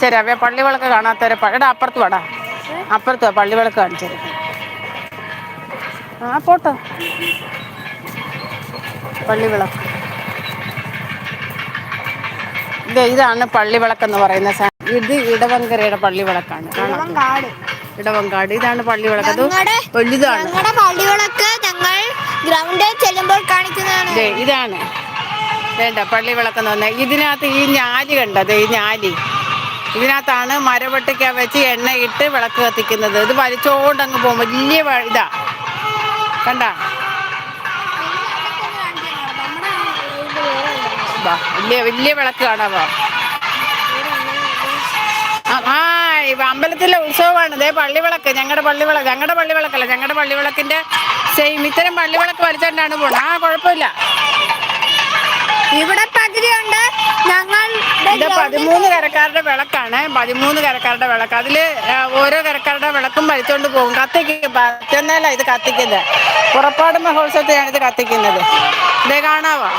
തരാം. പള്ളിവിളക്ക് കാണാത്തവരെ എടാ അപ്പുറത്ത് വാടാ, അപ്പുറത്ത് വാ, പള്ളിവിളക്ക് കാണിച്ചു തരാം. ആ പോട്ടോ, പള്ളിവിളക്ക്. ഇതാണ് പള്ളിവിളക്കെന്ന് പറയുന്ന സാധനം. ഇത് ഇടവങ്കരയുടെ പള്ളിവിളക്കാണ്. ഇടവങ്കാട്. ഇതാണ് പള്ളിവിളക്ക്. അത് വലുതാണ്. പള്ളിവിളക്ക് ഞങ്ങൾ ഗ്രൗണ്ടിൽ ചെല്ലുമ്പോൾ കാണിക്കുന്നതാണ്. ഇതാണ് വേണ്ട പള്ളിവിളക്കെന്ന് പറഞ്ഞാൽ. ഇതിനകത്ത് ഈ ഞാലി കണ്ടത്, ഈ ഞാലി, ഇതിനകത്താണ് മരവെട്ടിക്ക വെച്ച് എണ്ണയിട്ട് വിളക്ക് കത്തിക്കുന്നത്. ഇത് വലിച്ചോണ്ടങ്ങ് പോകും. വലിയ ഇതാ കണ്ട, വലിയ വിളക്ക് കാണാമോ? അമ്പലത്തിലെ ഉത്സവമാണ്. ഇതേ പള്ളിവിളക്ക്, ഞങ്ങളുടെ പള്ളിവിളക്കല്ല, ഞങ്ങളുടെ പള്ളിവിളക്കിന്റെ സെയിം. ഇത്തരം പള്ളിവിളക്ക് വലിച്ചോണ്ടാണ് പോണത്. കുഴപ്പമില്ല. ഇവിടെ പകുതിയുണ്ട്. ഞങ്ങൾ 13 കരക്കാരുടെ വിളക്കാണ്. 13 കരക്കാരുടെ വിളക്ക്. അതിൽ ഓരോ കരക്കാരുടെ വിളക്കും വലിച്ചോണ്ട് പോകും. പറ്റുന്നല്ല ഇത് കത്തിക്കുന്നത്. പുറപ്പാട് മഹോത്സവത്തെയാണ് ഇത് കത്തിക്കുന്നത്. ഇതേ കാണാവോ?